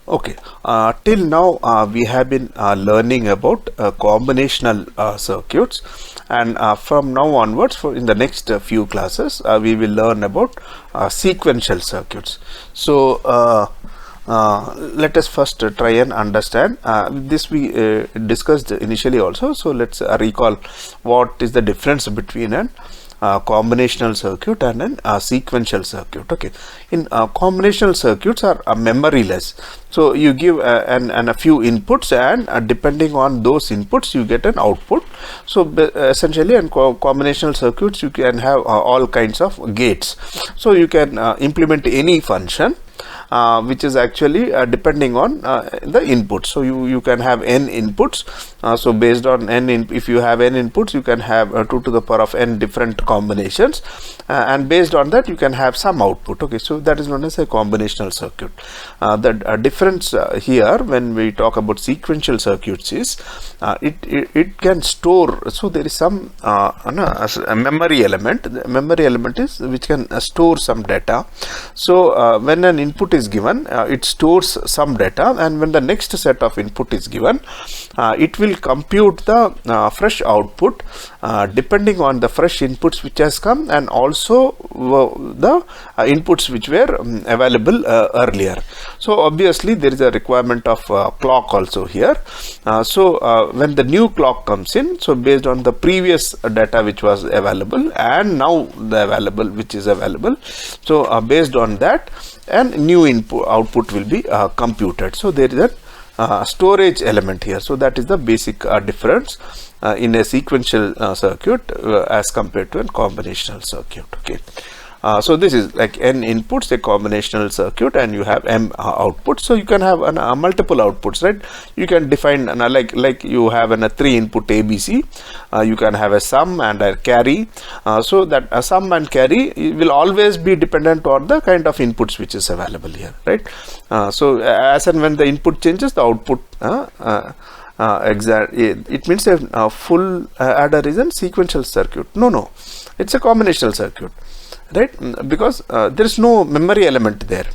Okay, till now we have been learning about combinational circuits, and from now onwards, in the next few classes, we will learn about sequential circuits. So let us first try and understand this. We discussed initially also, so let's recall what is the difference between an combinational circuit and a sequential circuit. Okay, in combinational circuits are memoryless, so you give a few inputs, and depending on those inputs you get an output. So essentially in combinational circuits you can have all kinds of gates, so you can implement any function which is actually depending on the inputs. So you can have n inputs, so based on if you have n inputs, you can have 2 to the power of n different combinations, and based on that you can have some output. Okay, so that is known as a combinational circuit. The difference here when we talk about sequential circuits is it can store, so there is some a memory element. The memory element is which can store some data. So when an input is given, it stores some data, and when the next set of input is given, it will compute the fresh output depending on the fresh inputs which has come, and also the inputs which were available earlier. So obviously there is a requirement of clock also here. So when the new clock comes in, so based on the previous data which was available and now the available which is available, so based on that, and new input output will be computed. So there is a storage element here. So that is the basic difference in a sequential circuit as compared to a combinational circuit. Okay, so this is like n inputs, a combinational circuit, and you have m outputs. So you can have multiple outputs, right? You can define like you have a 3 input ABC. You can have a sum and a carry. So that a sum and carry will always be dependent on the kind of inputs which is available here, right? So as and when the input changes, the output it means a full adder is a sequential circuit. No, it's a combinational circuit, right? Because there is no memory element there,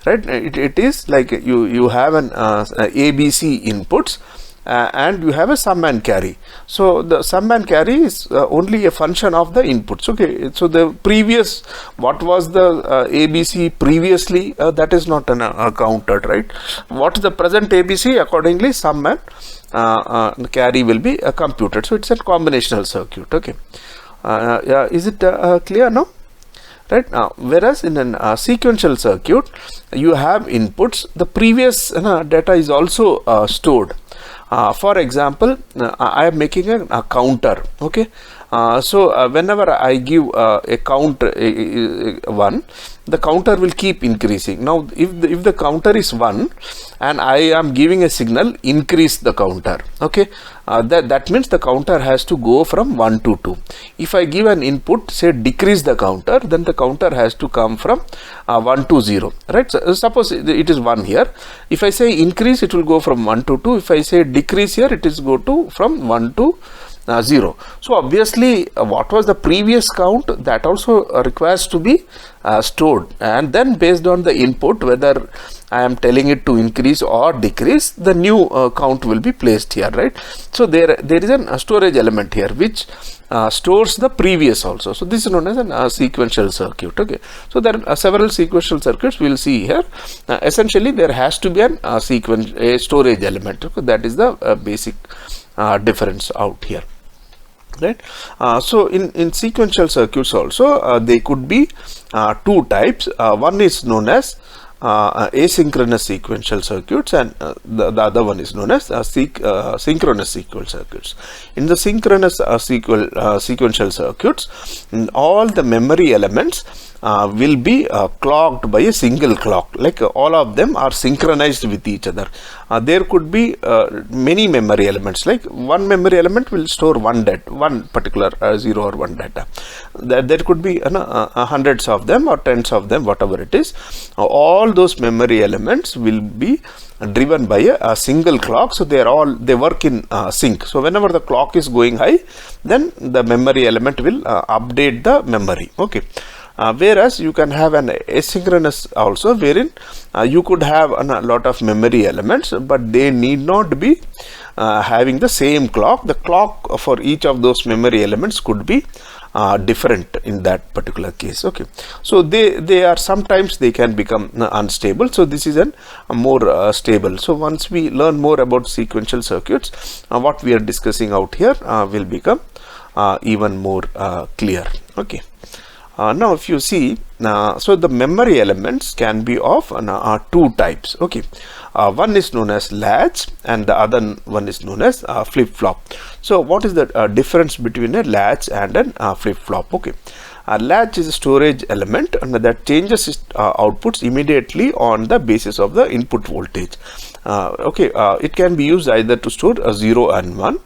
right? It is like you have an ABC inputs, and you have a sum and carry. So the sum and carry is only a function of the inputs. Okay, so the previous, what was the ABC previously, that is not counted, right? What is the present ABC, accordingly sum and carry will be computed. So it's a combinational circuit. Okay, yeah, is it clear now? Right now, whereas in a sequential circuit, you have inputs. The previous data is also stored. For example, I am making a counter. Okay, so whenever I give a count 1, the counter will keep increasing. Now, if the counter is 1 and I am giving a signal increase the counter, okay, that means the counter has to go from 1 to 2. If I give an input, say decrease the counter, then the counter has to come from 1 to 0, right? So, suppose it is 1 here. If I say increase, it will go from 1 to 2. If I say decrease here, it is go to from 1 to 0. So obviously what was the previous count, that also requires to be stored, and then based on the input, whether I am telling it to increase or decrease, the new count will be placed here, right? So there is a storage element here which stores the previous also. So this is known as a sequential circuit. Okay, so there are several sequential circuits we will see here. Essentially there has to be a storage element. Okay, that is the basic difference out here, right? So in sequential circuits also they could be 2 types. One is known as asynchronous sequential circuits, and the other one is known as synchronous sequential circuits. In the synchronous sequential circuits, all the memory elements will be clocked by a single clock, like all of them are synchronized with each other. There could be many memory elements, like one memory element will store one particular 0 or 1 data. There could be hundreds of them or tens of them, whatever it is. All those memory elements will be driven by a single clock, so they work in sync. So whenever the clock is going high, then the memory element will update the memory. Okay, whereas you can have an asynchronous also, wherein you could have a lot of memory elements, but they need not be having the same clock. The clock for each of those memory elements could be different in that particular case. Okay, so they are sometimes they can become unstable. So this is a more stable. So once we learn more about sequential circuits, what we are discussing out here will become even more clear. Okay. Now if you see, so the memory elements can be of two types. Okay, one is known as latch and the other one is known as flip-flop. So what is the difference between a latch and a flip-flop? Okay, a latch is a storage element and that changes its outputs immediately on the basis of the input voltage. Okay, it can be used either to store 0 and 1.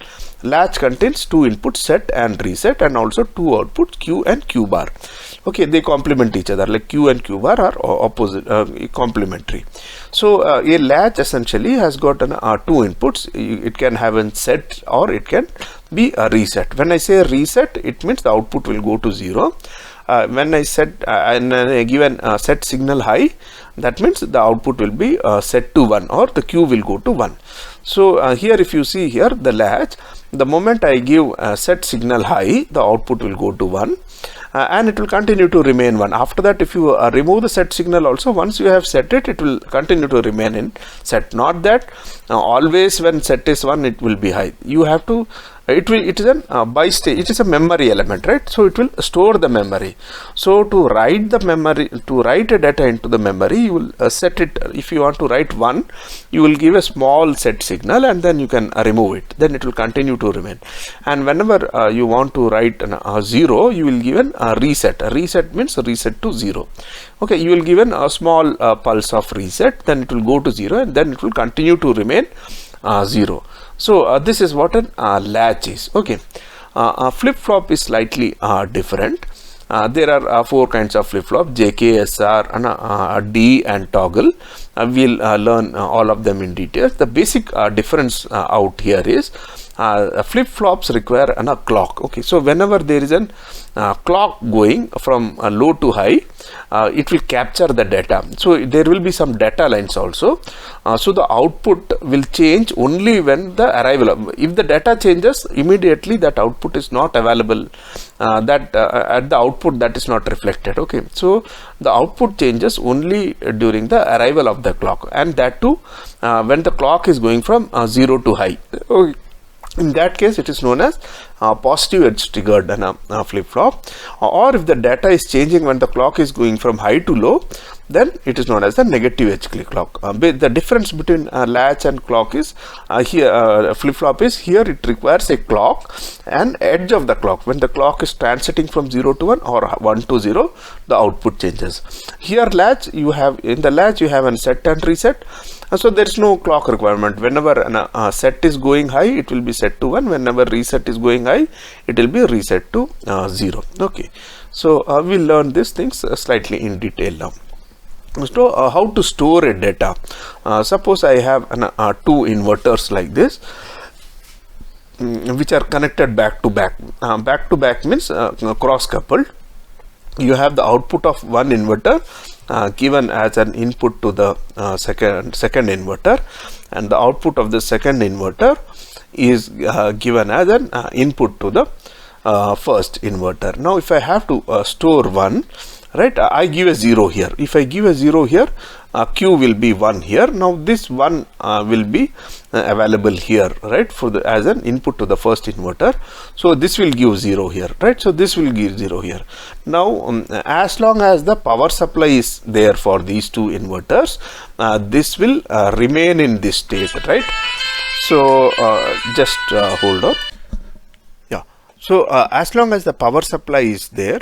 Latch contains two inputs, set and reset, and also two outputs, Q and Q bar. Okay, they complement each other, like Q and Q bar are opposite, complementary. So a latch essentially has got two inputs. It can have a set or it can be a reset. When I say reset, it means the output will go to 0. When I set and I give an set signal high, that means the output will be set to 1 or the Q will go to 1. So here if you see here the latch, the moment I give set signal high, the output will go to 1 and it will continue to remain 1. After that, if you remove the set signal also, once you have set it, it will continue to remain in set. Not that always when set is 1 it will be high. You have to it is a by stage, it is a memory element, right? So it will store the memory. So to write the memory, to write a data into the memory, you will set it. If you want to write 1, you will give a small set signal and then you can remove it, then it will continue to remain. And whenever you want to write a 0, you will give a reset. A reset means reset to 0. Okay, you will give a small pulse of reset, then it will go to 0 and then it will continue to remain 0. So this is what a latch is. Okay, flip-flop is slightly different. There are 4 kinds of flip-flop: JK, SR, D and toggle. We'll learn all of them in detail. The basic difference out here is flip-flops require a clock. Okay, so whenever there is a clock going from low to high, it will capture the data. So there will be some data lines also. So the output will change only when the arrival of, if the data changes immediately, that output is not available, that at the output that is not reflected. Okay, so the output changes only during the arrival of the clock, and that too when the clock is going from 0 to high. Okay. In that case, it is known as positive edge triggered flip-flop. Or if the data is changing when the clock is going from high to low, then it is known as the negative edge clock. The difference between latch and clock is here flip-flop is here it requires a clock and edge of the clock. When the clock is transiting from 0 to 1 or 1 to 0, the output changes. Here latch, you have in the latch you have a set and reset. So there is no clock requirement. Whenever a set is going high, it will be set to 1. Whenever reset is going high, it will be reset to 0. Okay, so we'll learn these things slightly in detail now. So how to store a data? Suppose I have 2 inverters like this, which are connected back to back. Back to back means cross coupled. You have the output of one inverter given as an input to the second inverter, and the output of the second inverter is given as an input to the first inverter. Now if I have to store one, right, I give a 0 here. If I give a 0 here, Q will be 1 here. Now this 1 will be available here, right, for the as an input to the first inverter. So this will give 0 here, right? So this will give 0 here. Now as long as the power supply is there for these 2 inverters, this will remain in this state, right? So just hold on. Yeah. So as long as the power supply is there,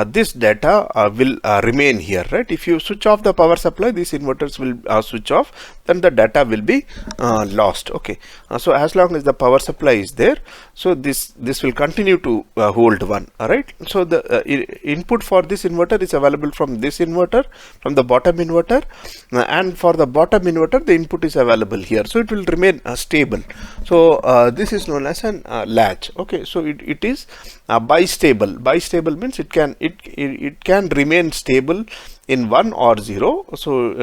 this data will remain here, right? If you switch off the power supply, these inverters will switch off. then the data will be lost. Okay, so as long as the power supply is there, so this will continue to hold 1. All right, so the input for this inverter is available from this inverter, from the bottom inverter, and for the bottom inverter the input is available here, so it will remain stable. So this is known as an latch. Okay, so it is bistable. Bistable means it can remain stable in 1 or 0. So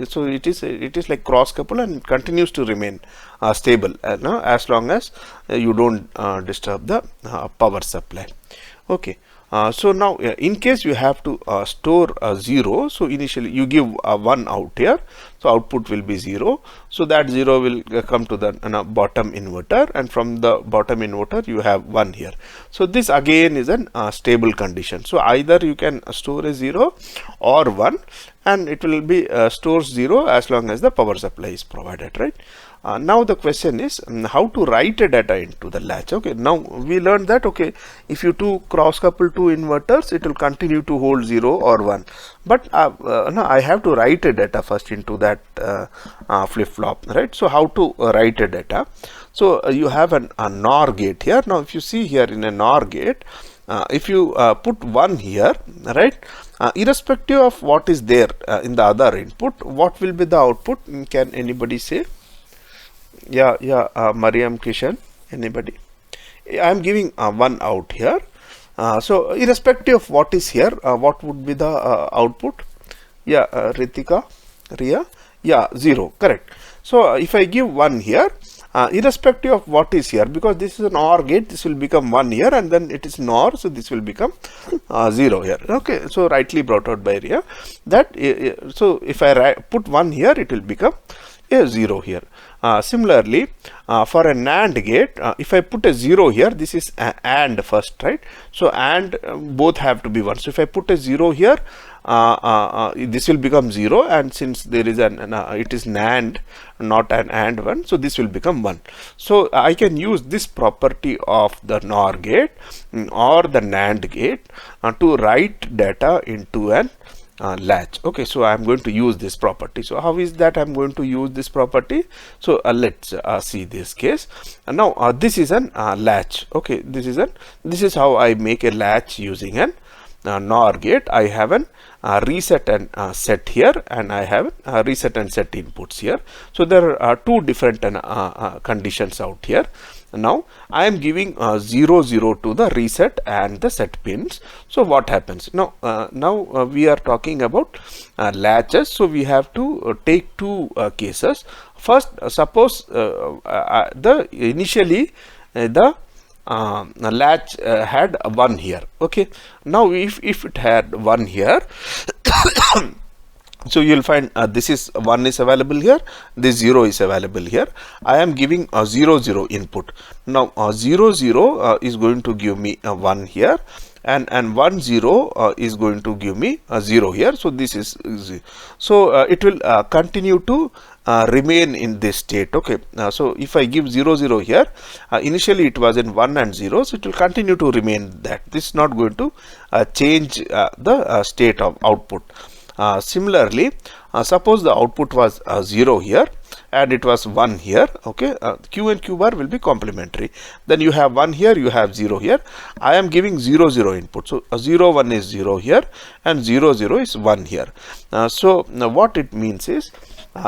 so it is like cross couple, and it continues to remain stable as long as you don't disturb the power supply. Okay, so now in case you have to store 0, so initially you give 1 out here, so output will be 0, so that 0 will come to the bottom inverter, and from the bottom inverter you have 1 here. So this again is an stable condition. So either you can store a 0 or 1, and it will be stores 0 as long as the power supply is provided, right? Now the question is how to write a data into the latch. Okay, now we learned that, okay, if you cross couple two inverters, it will continue to hold 0 or 1, but now I have to write a data first into that flip-flop, right? So how to write a data? So you have a NOR gate here. Now if you see here in a NOR gate, if you put 1 here, right, irrespective of what is there in the other input, what will be the output? Can anybody say? Mariam, Kishan, anybody? I am giving 1 out here. So irrespective of what is here, what would be the output? Ritika, Ria, 0, correct. So if I give 1 here, irrespective of what is here, because this is an OR gate, this will become 1 here, and then it is NOR, so this will become 0 here. Okay, so rightly brought out by Ria that so if I put 1 here, it will become a 0 here. Similarly, for a NAND gate, if I put a 0 here, this is AND first, right? So AND both have to be 1. So if I put a 0 here, this will become 0, and since there is it is NAND, not an AND one, so this will become 1. So I can use this property of the NOR gate or the NAND gate to write data into an latch. Okay, so I am going to use this property. So how is that I am going to use this property? So let's see this case. Now this is an latch. Okay, this is how I make a latch using an NOR gate. I have an reset and set here, and I have reset and set inputs here. So there are two different conditions out here. Now I am giving 0 0 to the reset and the set pins. So what happens now? We are talking about latches, so we have to take two cases. First, suppose initially the latch had 1 here. Okay, now if it had 1 here so you will find this is 1 is available here, this 0 is available here. I am giving a 0 0 input. Now 0 0 is going to give me a 1 here, and 1 0 is going to give me a 0 here. So this is 0. So it will continue to remain in this state. Okay, so if I give 0 0 here, initially it was in 1 and 0, so it will continue to remain that. This is not going to change the state of output. Similarly, suppose the output was 0 here and it was 1 here. Okay, Q and Q bar will be complementary. Then you have 1 here, you have 0 here. I am giving 0 0 input. So 0 1 is 0 here, and 0 0 is 1 here. So what it means is,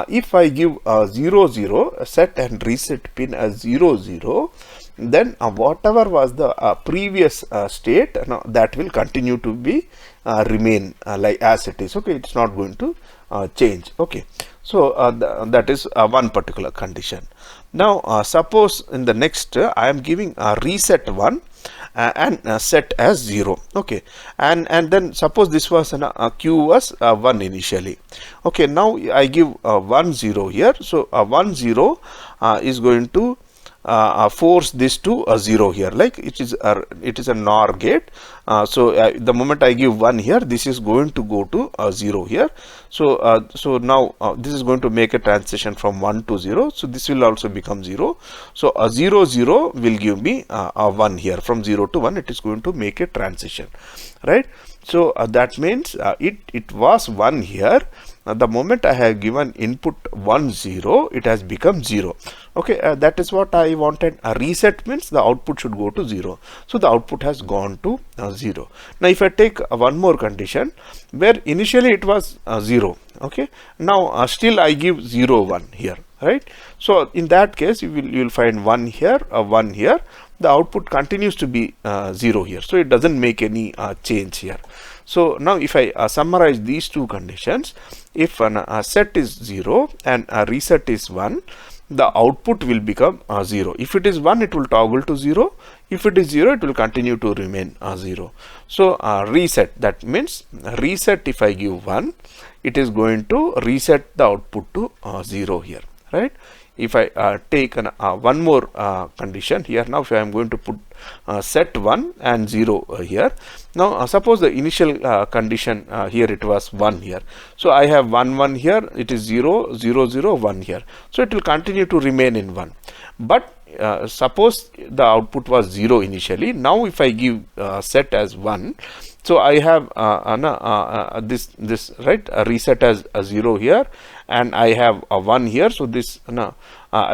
if I give 0 0 set and reset pin as 0 0, then whatever was the previous state, that will continue to be remain like as it is. Okay, it's not going to change. Okay, so that is one particular condition. Now suppose in the next I am giving a reset 1 and set as 0. Okay, and then suppose this was Q was 1 initially. Okay, now I give 1 0 here. So 1 0 is going to force this to a 0 here, like it is a NOR gate. So the moment I give 1 here, this is going to go to a 0 here. So so now this is going to make a transition from 1 to 0. So this will also become 0. So a 0 0 will give me a 1 here. From 0 to 1, it is going to make a transition, right? So that means it was 1 here, the moment I have given input 1 0, it has become 0. Okay, that is what I wanted. A reset means the output should go to 0. So the output has gone to 0. Now if I take one more condition where initially it was 0, okay, now still I give 0 1 here, right? So in that case you will find 1 here, 1 here. The output continues to be 0 here, so it doesn't make any change here. So now if I summarize these two conditions, if a set is 0 and a reset is 1, the output will become 0. If it is 1, it will toggle to 0. If it is 0, it will continue to remain 0. So reset, that means reset, if I give 1, it is going to reset the output to 0 here, right? If I take one more condition here, now if I am going to put set 1 and 0 here, now suppose the initial condition here it was 1 here, so I have 1 1 here, it is 0 0 0 1 here, so it will continue to remain in 1. But suppose the output was 0 initially. Now if I give set as 1, so I have this right, reset as a 0 here, and I have a 1 here. So this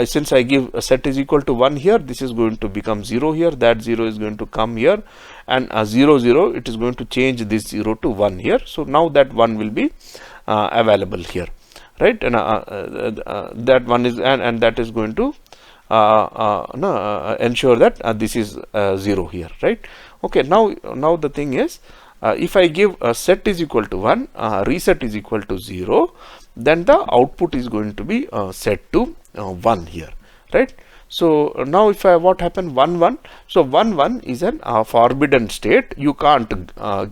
since I give a set is equal to 1 here, this is going to become 0 here, that 0 is going to come here, and 0 0, it is going to change this 0 to 1 here. So now that 1 will be available here, right? And that one is and that is going to ensure that this is 0 here, right? Okay, now the thing is, if I give a set is equal to 1, reset is equal to 0, then the output is going to be set to 1 here, right? So now if I what happened 1 1, so 1 1 is an forbidden state. You can't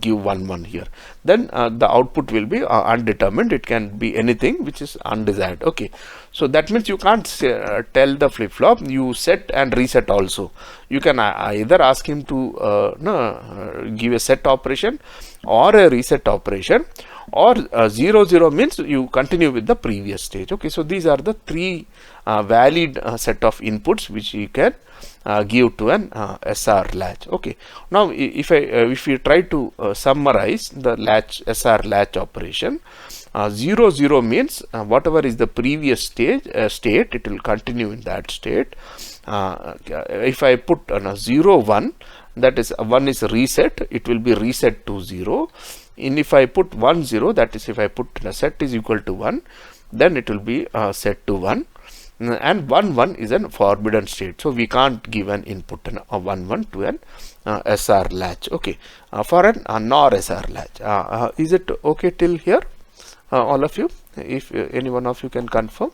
give 1 1 here. Then the output will be undetermined. It can be anything which is undesired. Okay, so that means you can't tell the flip flop you set and reset also. You can either ask him to give a set operation or a reset operation, or 0 0 means you continue with the previous stage. Okay, so these are the three valid set of inputs which you can give to an SR latch. Okay, now if we try to summarize the latch SR latch operation, 0 0 means whatever is the previous state, it will continue in that state. If I put 0 1, that is 1 is reset, it will be reset to 0. And if I put 1 0, that is if I put set is equal to 1, then it will be set to 1. And 1 1 is a forbidden state, so we can't give an input 1 1 to an SR latch. Okay, for an NOR SR latch. Is it okay till here, all of you? If any one of you can confirm.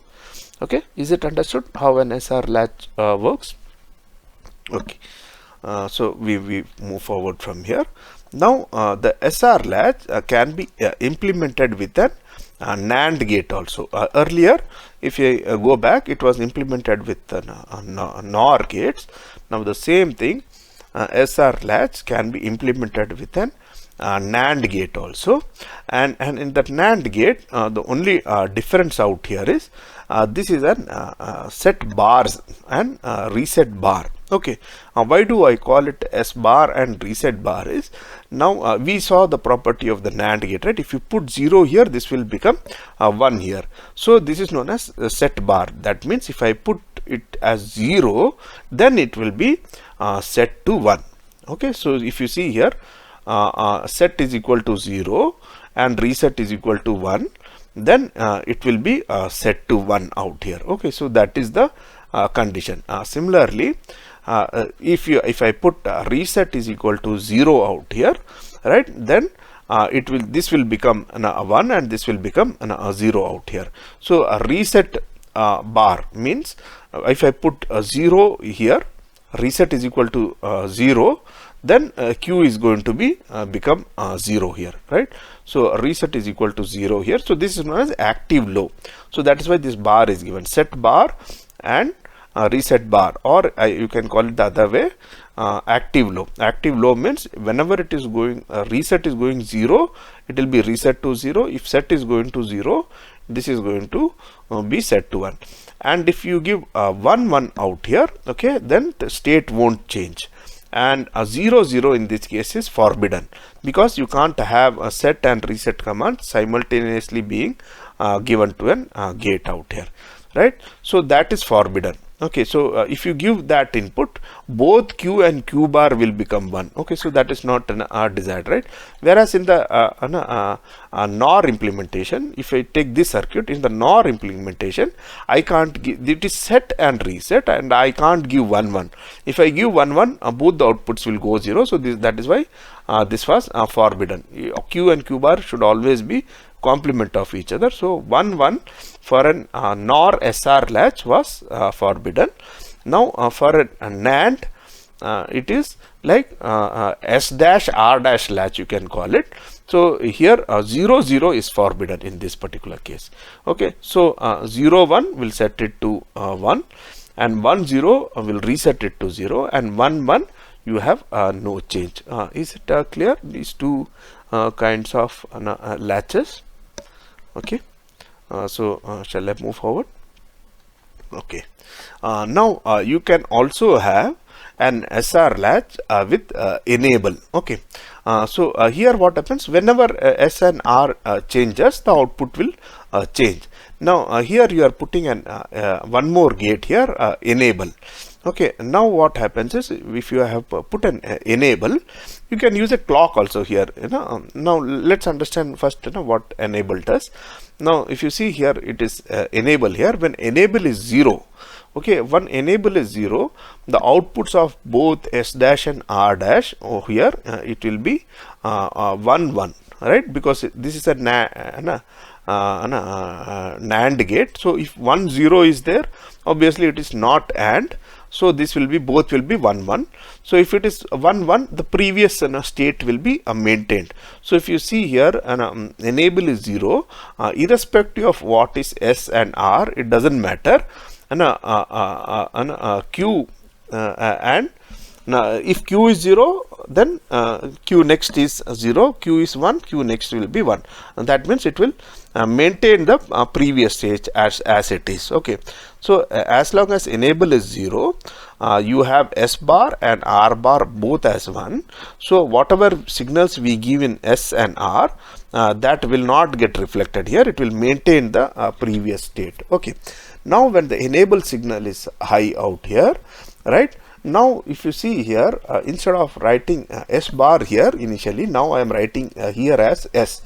Okay, is it understood how an SR latch works? Okay, so we move forward from here. Now the SR latch can be implemented with an NAND gate also. Earlier, if you go back, it was implemented with NOR gates. Now the same thing, SR latch can be implemented with an NAND gate also, and in that NAND gate, the only difference out here is this is an set bars and reset bar. Okay, why do I call it S bar and reset bar is, now we saw the property of the NAND gate, right? If you put 0 here, this will become 1 here. So this is known as set bar. That means if I put it as 0, then it will be set to 1. Okay, so if you see here, set is equal to 0 and reset is equal to 1, then it will be set to 1 out here. Okay, so that is the condition. Similarly, if I put reset is equal to 0 out here, right, then this will become a 1 and this will become a 0 out here. So a reset bar means if I put a 0 here, reset is equal to 0, then Q is going to be become 0 here, right? So reset is equal to 0 here. So this is known as active low. So that is why this bar is given, set bar and reset bar, or you can call it the other way, active low. Active low means whenever it is going reset is going 0, it will be reset to 0. If set is going to 0, this is going to be set to 1. And if you give 1 1 out here, okay, then the state won't change. And a 0 0 in this case is forbidden, because you can't have a set and reset command simultaneously being given to an gate out here, right? So that is forbidden. Okay, so if you give that input, both Q and Q bar will become 1. Okay, so that is not desired, right? Whereas in the NOR implementation, if I take this circuit in the NOR implementation, I can't give, it is set and reset, and I can't give 1 1. If I give 1 1, both the outputs will go 0. So that is why this was forbidden. Q and Q bar should always be complement of each other. So 1 1 for an NOR SR latch was forbidden. Now for a NAND, it is like S dash R dash latch, you can call it. So here 0 0 is forbidden in this particular case. Okay, so 0 1 will set it to 1, and 1 0 will reset it to 0, and 1 1 you have no change. Is it clear? These two kinds of latches. Okay, so shall I move forward? Okay, now you can also have an SR latch with enable. Okay, so here what happens, whenever S and R changes, the output will change. Now here you are putting an one more gate here, enable. Okay, now what happens is, if you have put an enable, you can use a clock also here. Now let's understand first what enable does. Now if you see here, it is enable here. When enable is 0, okay, when enable is 0, the outputs of both S dash and R dash over here, it will be 1 1, right? Because this is a NAND gate. So if 1 0 is there, obviously it is not AND. So this will be, both will be 1 1. So if it is 1 1, the previous state will be maintained. So if you see here, enable is 0, irrespective of what is S and R, it doesn't matter. And Q and if Q is 0, then Q next is 0, Q is 1, Q next will be 1, and that means it will maintain the previous stage as it is. Okay, so as long as enable is 0, you have S bar and R bar both as 1. So whatever signals we give in S and R, that will not get reflected here. It will maintain the previous state. Okay, now when the enable signal is high out here, right? Now if you see here, instead of writing S bar here initially, now I am writing here as S.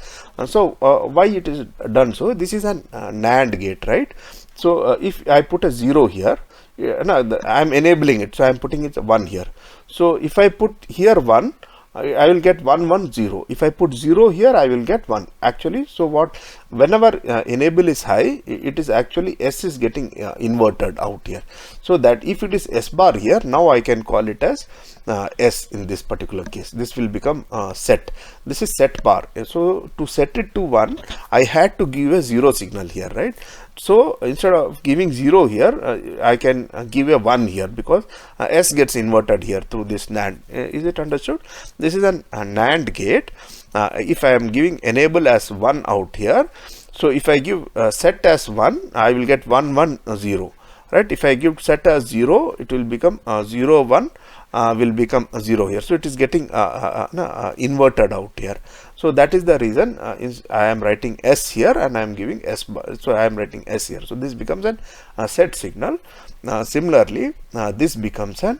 So why it is done so? This is an NAND gate, right? So if I put a 0 here, I am enabling it, so I am putting it 1 here. So if I put here 1, I will get 1 1 0. If I put 0 here, I will get 1 actually. So what, whenever enable is high, it is actually S is getting inverted out here. So that if it is S bar here, now I can call it as S in this particular case. This will become set. This is set bar. So to set it to 1, I had to give a 0 signal here, right? So instead of giving 0 here, I can give a 1 here, because S gets inverted here through this NAND. Is it understood? This is a NAND gate. If I am giving enable as 1 out here, so if I give set as 1, I will get 1 1 0, right? If I give set as 0, it will become 0 1 will become 0 here. So it is getting inverted out here. So that is the reason I am writing S here and I am giving S bar. So I am writing S here. So this becomes a set signal. Similarly, this becomes an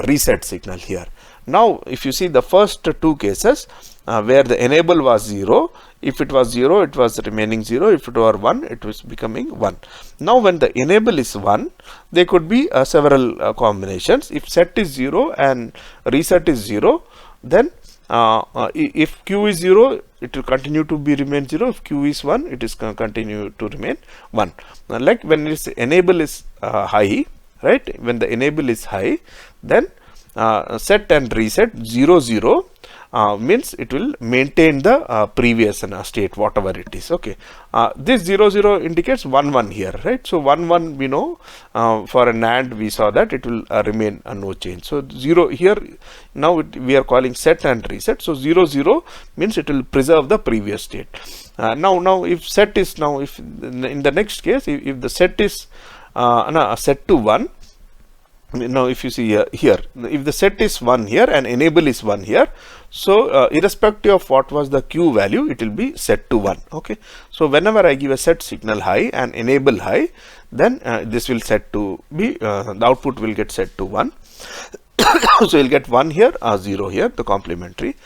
reset signal here. Now if you see the first two cases, where the enable was 0, if it was 0, it was remaining 0. If it were 1, it was becoming 1. Now when the enable is 1, there could be several combinations. If set is 0 and reset is 0, then if Q is 0, it will continue to be remain 0. If Q is 1, it is continue to remain 1. Like when its enable is high, right? When the enable is high, then set and reset 0 0 means it will maintain the previous state, whatever it is. Okay, this 0 0 indicates 1 1 here, right? So 1 1 we know, for a NAND we saw that it will remain no change. So 0 here, now we are calling set and reset. So 0 0 means it will preserve the previous state. Now if set is, now if in the next case, if the set is set to 1, Now if you see here, if the set is 1 here and enable is 1 here, so irrespective of what was the Q value, it will be set to 1. Okay, so whenever I give a set signal high and enable high, then this will set to be the output will get set to 1. So you'll get 1 here, 0 here, the complementary.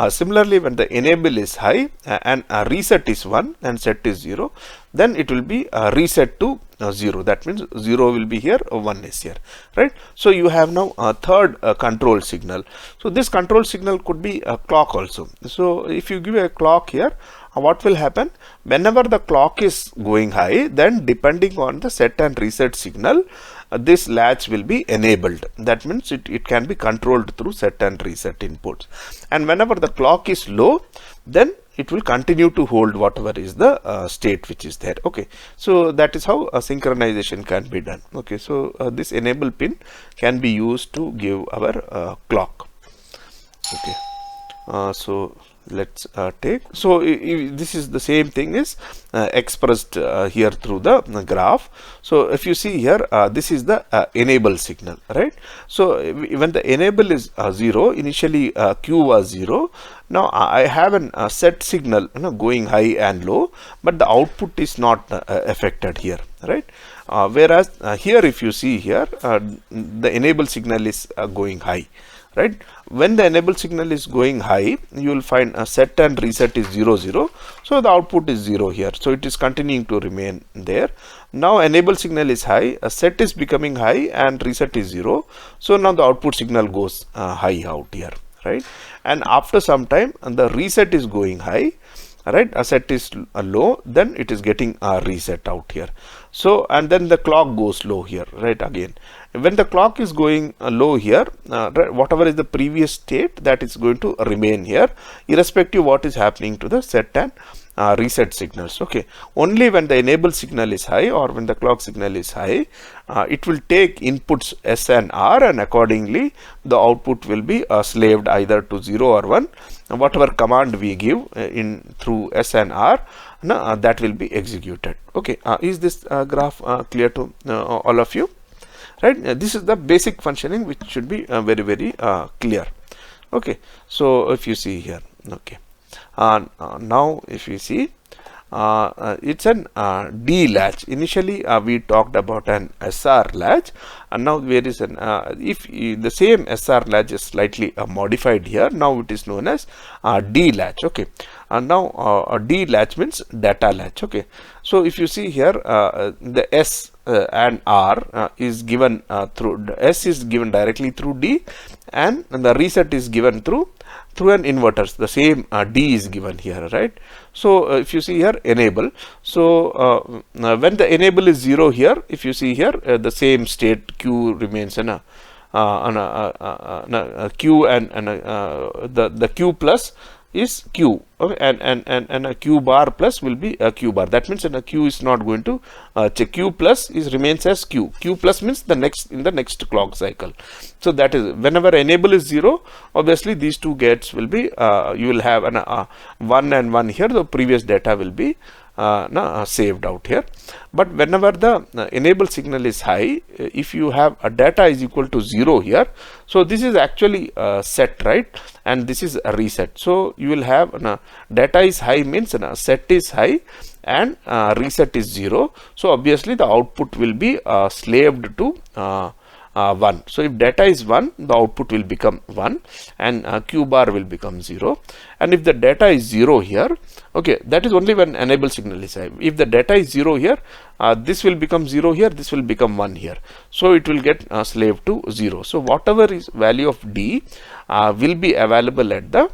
Similarly, when the enable is high and reset is 1 and set is 0, then it will be reset to 0. That means 0 will be here, 1 is here, right? So you have now a third control signal. So this control signal could be a clock also. So if you give a clock here, what will happen? Whenever the clock is going high, then depending on the set and reset signal, this latch will be enabled. That means it can be controlled through set and reset inputs. And whenever the clock is low, then it will continue to hold whatever is the state which is there. Okay, so that is how a synchronization can be done. Okay, so this enable pin can be used to give our clock. Okay, so let's take, so this is the same thing is expressed here through the graph. So if you see here, this is the enable signal, right? So when the enable is 0, initially Q was 0. Now I have a set signal, going high and low, but the output is not affected here, right? Whereas here, if you see here, the enable signal is going high, right? When the enable signal is going high, you will find a set and reset is 0 0, so the output is 0 here, so it is continuing to remain there. Now enable signal is high, a set is becoming high and reset is 0, so now the output signal goes high out here, right? And after some time, the reset is going high, right? A set is low, then it is getting reset out here. So and then the clock goes low here, right? Again, when the clock is going low here, whatever is the previous state, that is going to remain here, irrespective what is happening to the set and reset signals. Okay, only when the enable signal is high or when the clock signal is high, it will take inputs S and R, and accordingly the output will be slaved either to 0 or 1. Whatever command we give in through S and R, that will be executed. Okay, is this graph clear to all of you? Right, this is the basic functioning which should be very, very clear. Okay, so if you see here, okay, now if you see, it's an D latch. Initially we talked about an SR latch, and now there is an if the same SR latch is slightly modified here, now it is known as D latch. Okay, and now D latch means data latch. Okay, so if you see here, the S and R is given through S is given directly through D, and the reset is given through an inverter. The same D is given here, right? So if you see here, enable, so when the enable is 0 here, if you see here, the same state Q remains in a Q, and the Q plus is Q, okay, and a Q bar plus will be a Q bar. That means a Q is not going to check. Q plus is remains as Q. Q plus means the next in the next clock cycle. So that is whenever enable is 0, obviously these two gates will be you will have an 1 and 1 here. The previous data will be saved out here. But whenever the enable signal is high, if you have a data is equal to 0 here, so this is actually set, right? And this is a reset. So you will have data is high means set is high and reset is 0. So obviously the output will be slaved to 1. So if data is 1, the output will become 1 and Q bar will become 0. And if the data is 0 here, okay, that is only when enable signal is high. If the data is 0 here, this will become 0 here, this will become 1 here. So it will get slaved to 0. So whatever is value of D will be available at the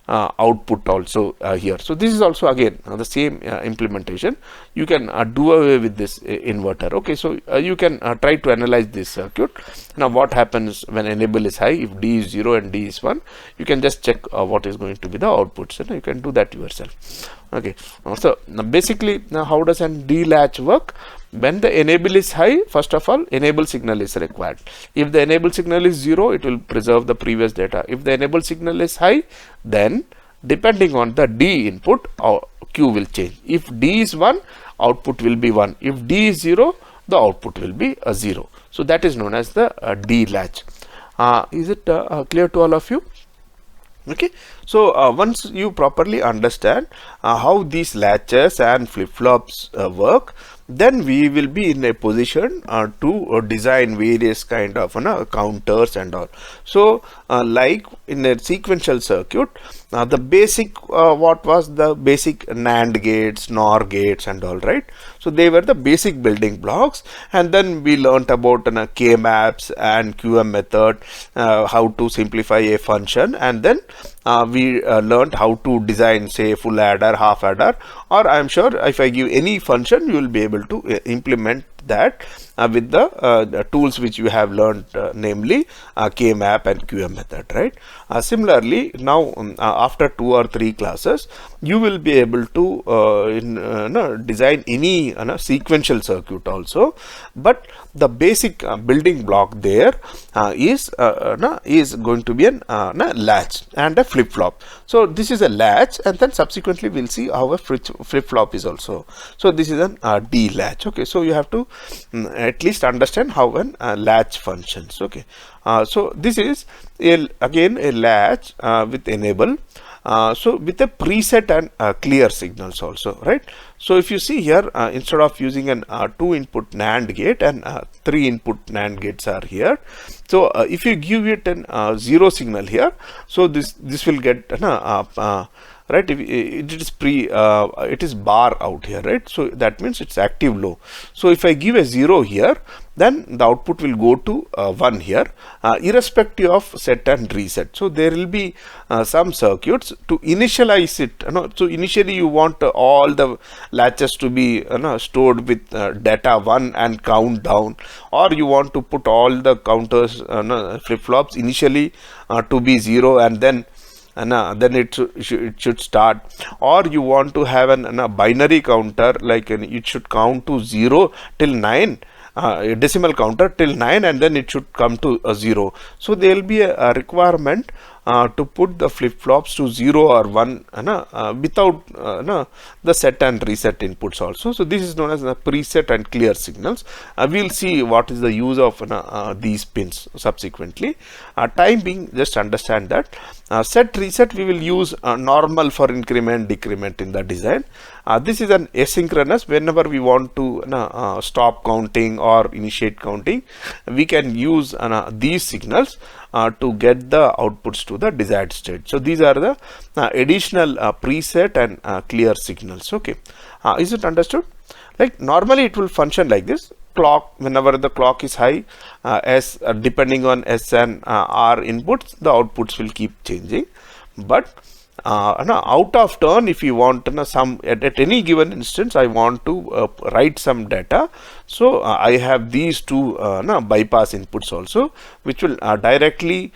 output also here. So this is also again the same implementation. You can do away with this inverter. Okay, so you can try to analyze this circuit. Now what happens when enable is high? If D is 0 and D is 1, you can just check what is going to be the output. So you can do that yourself. Okay, so basically now how does an D latch work? When the enable is high, first of all, enable signal is required. If the enable signal is 0, it will preserve the previous data. If the enable signal is high, then depending on the D input, Q will change. If D is 1, output will be 1. If D is 0, the output will be a 0. So that is known as the D latch. Is it clear to all of you? Okay, so once you properly understand how these latches and flip-flops work, then we will be in a position to design various kind of counters and all. So like in a sequential circuit, the basic what was the basic NAND gates, NOR gates and all, right? So they were the basic building blocks, and then we learnt about K maps and QM method, how to simplify a function, and then we learned how to design, say, full adder, half adder, or I am sure if I give any function, you will be able to implement that with the tools which you have learned, namely K map and QM method, right? Similarly, now after 2 or 3 classes, you will be able to design any sequential circuit also, but the basic building block there is going to be an latch and a flip-flop. So this is a latch, and then subsequently we'll see how a flip-flop is also. So this is an D latch. Okay, so you have to at least understand how an latch functions. Okay, so this is again a latch with enable. So with a preset and clear signals also, right? So if you see here, instead of using an 2 input NAND gate, and 3 input NAND gates are here. So if you give it an 0 signal here, so this will get right, if it is bar out here, right? So that means it's active low. So if I give a 0 here, then the output will go to 1 here, irrespective of set and reset. So there will be some circuits to initialize it. So initially you want all the latches to be stored with data 1 and count down, or you want to put all the counters, flip-flops initially to be 0, and then it should start, or you want to have a binary counter, like it should count to 0 till 9, a decimal counter till 9, and then it should come to a 0. So there will be a requirement to put the flip-flops to 0 or 1 without the set and reset inputs also. So this is known as the preset and clear signals. We will see what is the use of these pins subsequently. Time being, just understand that set reset we will use normal for increment decrement in the design. This is an asynchronous. Whenever we want to stop counting or initiate counting, we can use these signals to get the outputs to the desired state. So these are the additional preset and clear signals. Okay, is it understood? Like normally it will function like this. Clock, whenever the clock is high, depending on S and R inputs, the outputs will keep changing. But out of turn, if you want some at any given instance, I want to write some data. So I have these two bypass inputs also, which will directly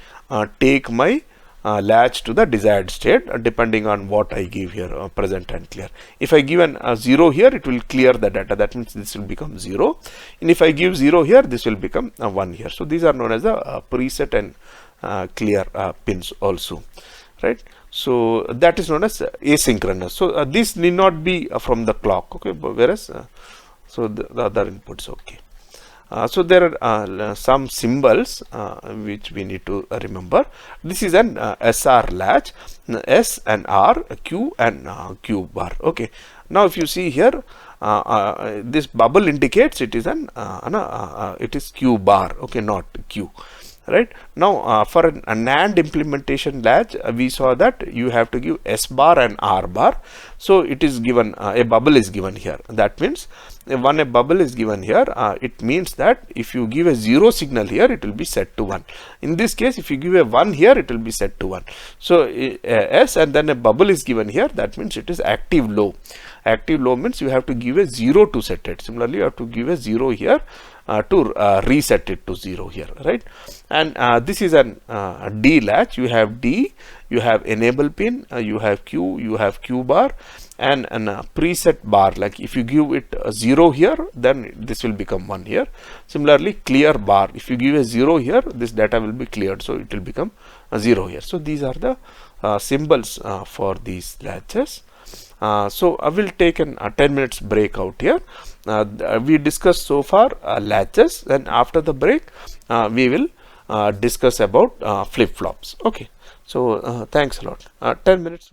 take my latch to the desired state, depending on what I give here, present and clear. If I give a 0 here, it will clear the data. That means this will become 0. And if I give 0 here, this will become 1 here. So these are known as the preset and clear pins also, right? So that is known as asynchronous. So this need not be from the clock, okay, whereas so the other inputs, okay. So there are some symbols which we need to remember. This is an SR latch, S and R, Q and Q bar. Okay. Now if you see here, this bubble indicates it is it is Q bar. Okay, not Q. Right now, for a NAND implementation latch, we saw that you have to give S bar and R bar. So it is given, a bubble is given here. That means when a bubble is given here, it means that if you give a 0 signal here, it will be set to 1. In this case, if you give a 1 here, it will be set to 1. So S and then a bubble is given here. That means it is active low. Active low means you have to give a 0 to set it. Similarly, you have to give a 0 here to reset it to 0 here, right? And this is an D latch. You have D, you have enable pin, you have Q, you have Q bar, and a preset bar. Like if you give it a 0 here, then this will become 1 here. Similarly, clear bar. If you give a 0 here, this data will be cleared, so it will become a 0 here. So these are the symbols for these latches. So I will take a 10 minutes break out here. We discussed so far latches, and after the break we will discuss about flip-flops. Okay, so thanks a lot. 10 minutes.